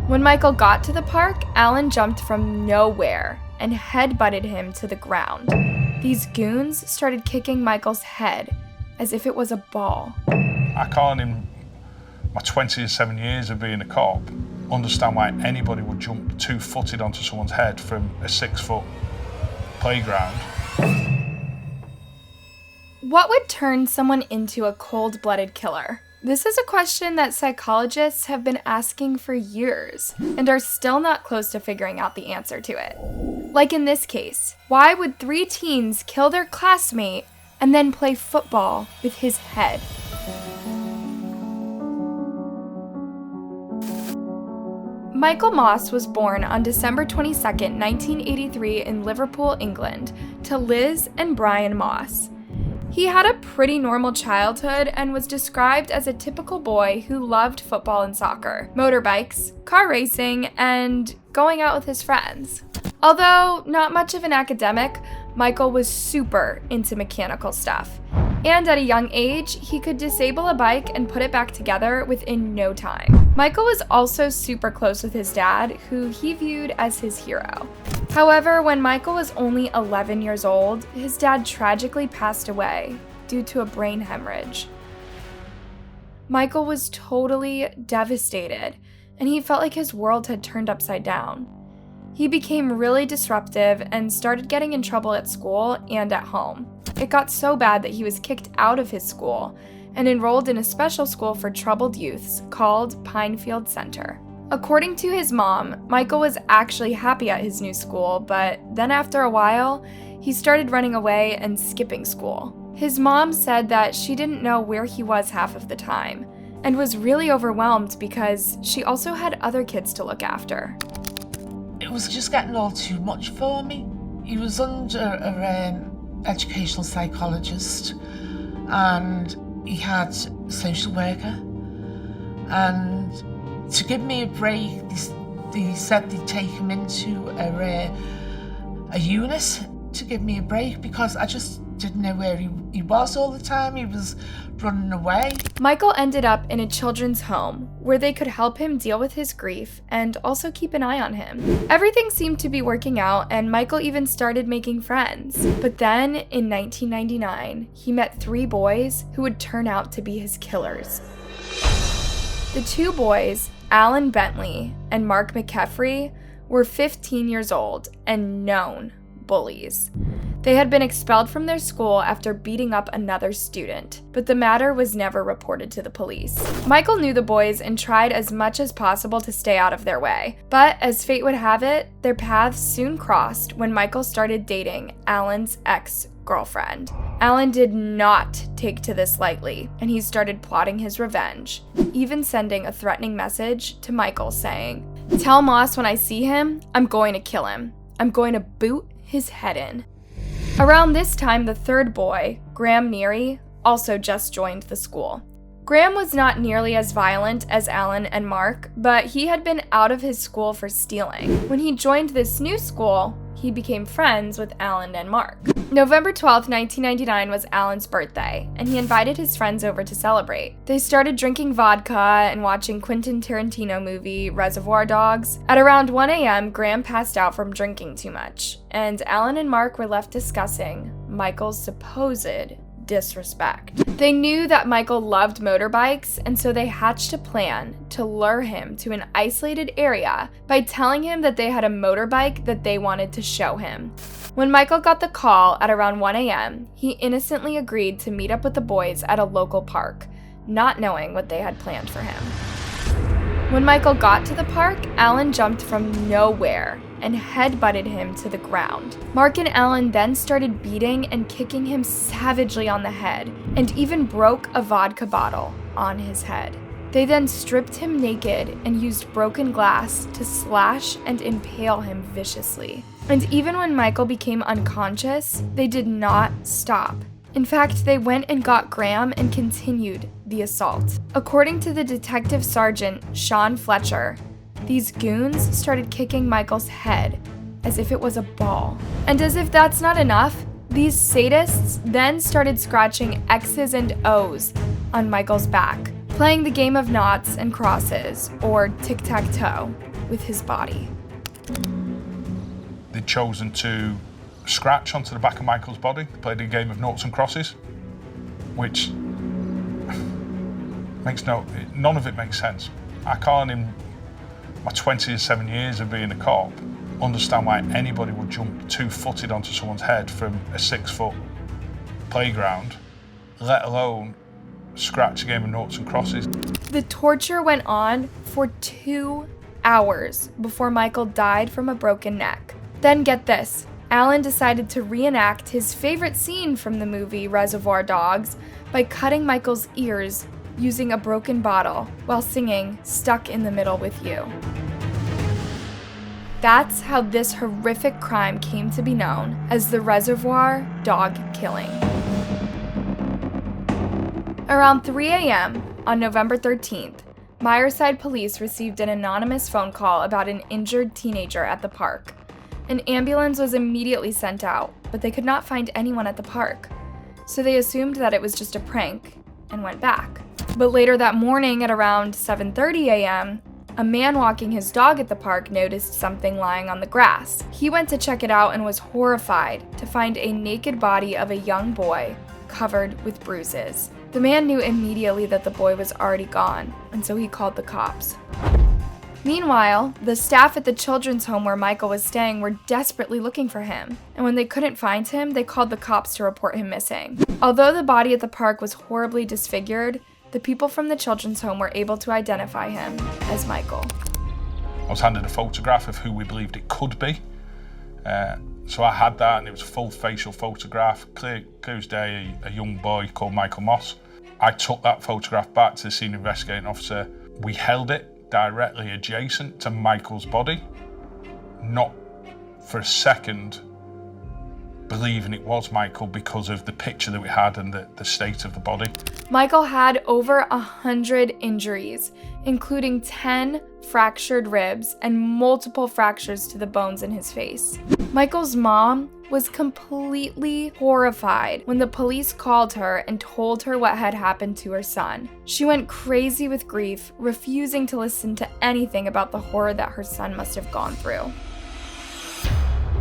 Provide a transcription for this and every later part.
When Michael got to the park, Alan jumped from nowhere and head-butted him to the ground. These goons started kicking Michael's head as if it was a ball. I can't, in my 27 years of being a cop, understand why anybody would jump two-footed onto someone's head from a 6-foot playground. What would turn someone into a cold-blooded killer? This is a question that psychologists have been asking for years and are still not close to figuring out the answer to it. Like in this case, why would 3 teens kill their classmate and then play football with his head? Michael Moss was born on December 22, 1983 in Liverpool, England, to Liz and Brian Moss. He had a pretty normal childhood and was described as a typical boy who loved football and soccer, motorbikes, car racing, and going out with his friends. Although not much of an academic, Michael was super into mechanical stuff. And at a young age, he could disable a bike and put it back together within no time. Michael was also super close with his dad, who he viewed as his hero. However, when Michael was only 11 years old, his dad tragically passed away due to a brain hemorrhage. Michael was totally devastated, and he felt like his world had turned upside down. He became really disruptive and started getting in trouble at school and at home. It got so bad that he was kicked out of his school and enrolled in a special school for troubled youths called Pinefield Center. According to his mom, Michael was actually happy at his new school, but then after a while, he started running away and skipping school. His mom said that she didn't know where he was half of the time and was really overwhelmed because she also had other kids to look after. It was just getting all too much for me. He was under an educational psychologist and he had a social worker, and to give me a break, they said they'd take him into a unit to give me a break because I just didn't know where he was all the time. He was running away. Michael ended up in a children's home where they could help him deal with his grief and also keep an eye on him. Everything seemed to be working out, and Michael even started making friends. But then, in 1999, he met 3 boys who would turn out to be his killers. The 2 boys, Alan Bentley and Mark McCaffrey, were 15 years old and known bullies. They had been expelled from their school after beating up another student, but the matter was never reported to the police. Michael knew the boys and tried as much as possible to stay out of their way, but as fate would have it, their paths soon crossed when Michael started dating Alan's ex-girlfriend. Alan did not take to this lightly, and he started plotting his revenge, even sending a threatening message to Michael saying, "Tell Moss when I see him, I'm going to kill him. I'm going to boot his head in." Around this time, the 3rd boy, Graham Neary, also just joined the school. Graham was not nearly as violent as Alan and Mark, but he had been out of his school for stealing. When he joined this new school, he became friends with Alan and Mark. November 12, 1999 was Alan's birthday, and he invited his friends over to celebrate. They started drinking vodka and watching Quentin Tarantino movie Reservoir Dogs. At around 1 a.m., Graham passed out from drinking too much, and Alan and Mark were left discussing Michael's supposed disrespect. They knew that Michael loved motorbikes, and so they hatched a plan to lure him to an isolated area by telling him that they had a motorbike that they wanted to show him. When Michael got the call at around 1 a.m., he innocently agreed to meet up with the boys at a local park, not knowing what they had planned for him. When Michael got to the park, Alan jumped from nowhere and head-butted him to the ground. Mark and Alan then started beating and kicking him savagely on the head, and even broke a vodka bottle on his head. They then stripped him naked and used broken glass to slash and impale him viciously. And even when Michael became unconscious, they did not stop. In fact, they went and got Graham and continued the assault. According to the detective sergeant, Sean Fletcher, these goons started kicking Michael's head as if it was a ball. And as if that's not enough, these sadists then started scratching X's and O's on Michael's back, playing the game of noughts and crosses, or tic-tac-toe. with his body. They'd chosen to scratch onto the back of Michael's body. They played a game of noughts and crosses, which none of it makes sense. I can't, in my 27 years of being a cop, understand why anybody would jump 2-footed onto someone's head from a 6-foot playground, let alone scratch a game of noughts and crosses. The torture went on for 2 hours before Michael died from a broken neck. Then get this, Alan decided to reenact his favorite scene from the movie Reservoir Dogs by cutting Michael's ears using a broken bottle while singing "Stuck in the Middle with You." That's how this horrific crime came to be known as the Reservoir Dog Killing. Around 3 a.m. on November 13th, Myerside police received an anonymous phone call about an injured teenager at the park. An ambulance was immediately sent out, but they could not find anyone at the park, so they assumed that it was just a prank and went back. But later that morning at around 7:30 a.m., a man walking his dog at the park noticed something lying on the grass. He went to check it out and was horrified to find a naked body of a young boy covered with bruises. The man knew immediately that the boy was already gone, and so he called the cops. Meanwhile, the staff at the children's home where Michael was staying were desperately looking for him, and when they couldn't find him, they called the cops to report him missing. Although the body at the park was horribly disfigured, the people from the children's home were able to identify him as Michael. I was handed a photograph of who we believed it could be. So I had that, and it was a full facial photograph, clear as day, a young boy called Michael Moss. I took that photograph back to the senior investigating officer. We held it directly adjacent to Michael's body, not for a second believing it was Michael because of the picture that we had and the state of the body. Michael had over 100 injuries, including 10 fractured ribs and multiple fractures to the bones in his face. Michael's mom was completely horrified when the police called her and told her what had happened to her son. She went crazy with grief, refusing to listen to anything about the horror that her son must have gone through.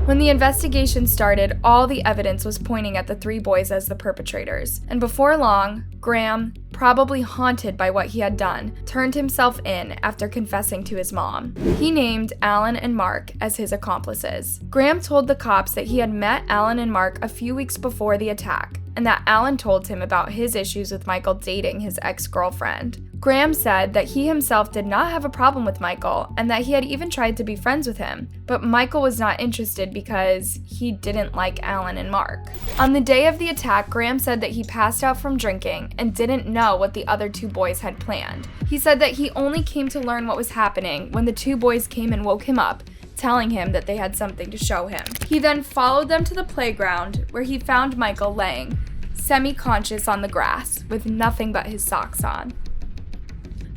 When the investigation started, all the evidence was pointing at the 3 boys as the perpetrators, and before long, Graham, probably haunted by what he had done, turned himself in after confessing to his mom. He named Alan and Mark as his accomplices. Graham told the cops that he had met Alan and Mark a few weeks before the attack, and that Alan told him about his issues with Michael dating his ex-girlfriend. Graham said that he himself did not have a problem with Michael and that he had even tried to be friends with him, but Michael was not interested because he didn't like Alan and Mark. On the day of the attack, Graham said that he passed out from drinking and didn't know what the other 2 boys had planned. He said that he only came to learn what was happening when the 2 boys came and woke him up, telling him that they had something to show him. He then followed them to the playground where he found Michael laying, semi-conscious on the grass, with nothing but his socks on.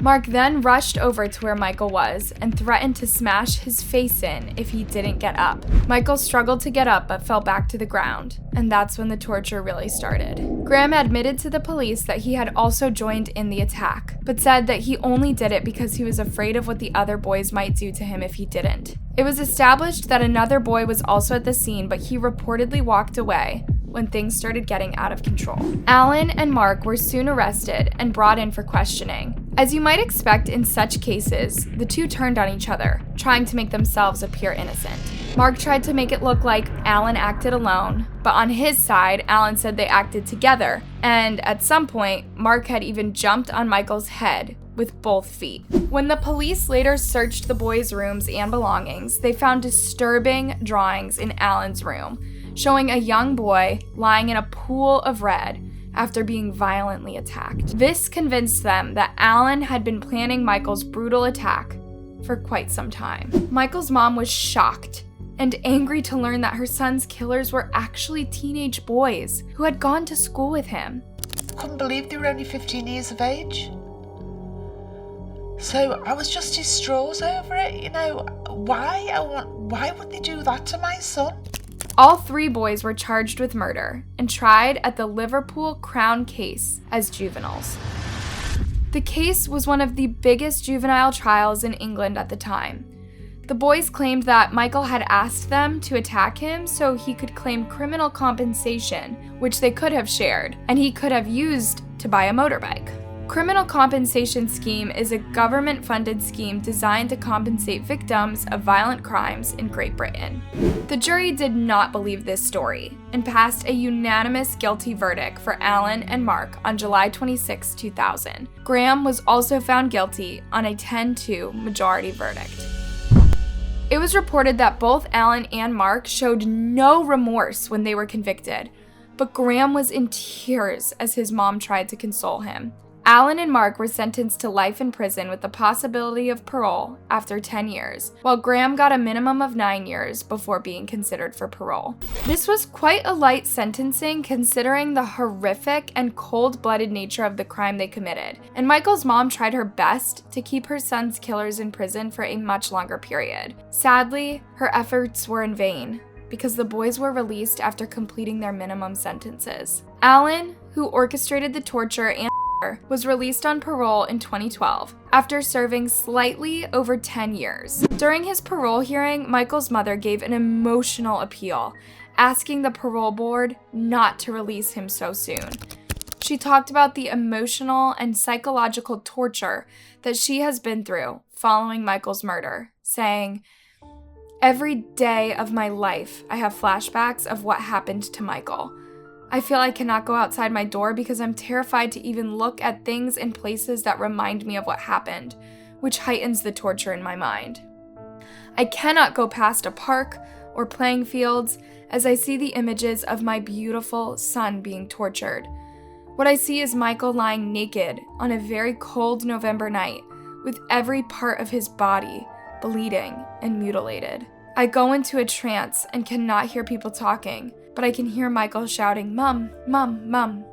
Mark then rushed over to where Michael was and threatened to smash his face in if he didn't get up. Michael struggled to get up but fell back to the ground, and that's when the torture really started. Graham admitted to the police that he had also joined in the attack, but said that he only did it because he was afraid of what the other boys might do to him if he didn't. It was established that another boy was also at the scene, but he reportedly walked away when things started getting out of control. Alan and Mark were soon arrested and brought in for questioning. As you might expect in such cases, the 2 turned on each other, trying to make themselves appear innocent. Mark tried to make it look like Alan acted alone, but on his side, Alan said they acted together, and at some point, Mark had even jumped on Michael's head with both feet. When the police later searched the boys' rooms and belongings, they found disturbing drawings in Alan's room, showing a young boy lying in a pool of red after being violently attacked. This convinced them that Alan had been planning Michael's brutal attack for quite some time. Michael's mom was shocked and angry to learn that her son's killers were actually teenage boys who had gone to school with him. Couldn't believe they were only 15 years of age. So I was just distraught over it, why would they do that to my son? All 3 boys were charged with murder and tried at the Liverpool Crown case as juveniles. The case was one of the biggest juvenile trials in England at the time. The boys claimed that Michael had asked them to attack him so he could claim criminal compensation, which they could have shared, and he could have used to buy a motorbike. Criminal compensation scheme is a government-funded scheme designed to compensate victims of violent crimes in Great Britain. The jury did not believe this story and passed a unanimous guilty verdict for Alan and Mark on July 26, 2000. Graham was also found guilty on a 10-2 majority verdict. It was reported that both Alan and Mark showed no remorse when they were convicted, but Graham was in tears as his mom tried to console him. Alan and Mark were sentenced to life in prison with the possibility of parole after 10 years, while Graham got a minimum of 9 years before being considered for parole. This was quite a light sentencing considering the horrific and cold-blooded nature of the crime they committed, and Michael's mom tried her best to keep her son's killers in prison for a much longer period. Sadly, her efforts were in vain, because the boys were released after completing their minimum sentences. Alan, who orchestrated the torture and was released on parole in 2012 after serving slightly over 10 years. During his parole hearing, Michael's mother gave an emotional appeal, asking the parole board not to release him so soon. She talked about the emotional and psychological torture that she has been through following Michael's murder, saying, "Every day of my life, I have flashbacks of what happened to Michael. I feel I cannot go outside my door because I'm terrified to even look at things and places that remind me of what happened, which heightens the torture in my mind. I cannot go past a park or playing fields as I see the images of my beautiful son being tortured. What I see is Michael lying naked on a very cold November night with every part of his body bleeding and mutilated. I go into a trance and cannot hear people talking, but I can hear Michael shouting, 'Mom, Mom, Mom.'"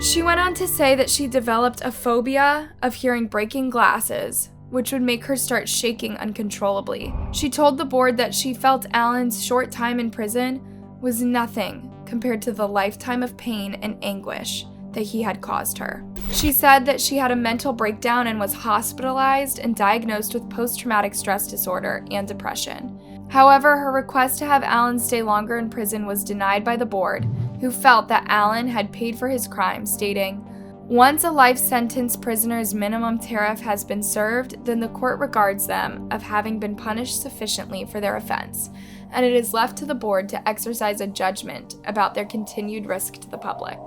She went on to say that she developed a phobia of hearing breaking glasses, which would make her start shaking uncontrollably. She told the board that she felt Alan's short time in prison was nothing compared to the lifetime of pain and anguish that he had caused her. She said that she had a mental breakdown and was hospitalized and diagnosed with post-traumatic stress disorder and depression. However, her request to have Alan stay longer in prison was denied by the board, who felt that Alan had paid for his crime, stating, "Once a life sentence prisoner's minimum tariff has been served, then the court regards them of having been punished sufficiently for their offense, and it is left to the board to exercise a judgment about their continued risk to the public."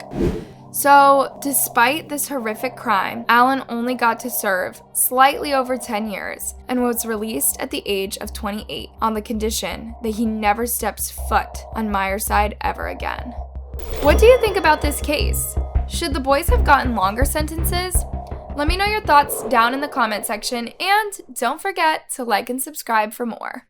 So, despite this horrific crime, Alan only got to serve slightly over 10 years and was released at the age of 28 on the condition that he never steps foot on Myerside ever again. What do you think about this case? Should the boys have gotten longer sentences? Let me know your thoughts down in the comment section, and don't forget to like and subscribe for more.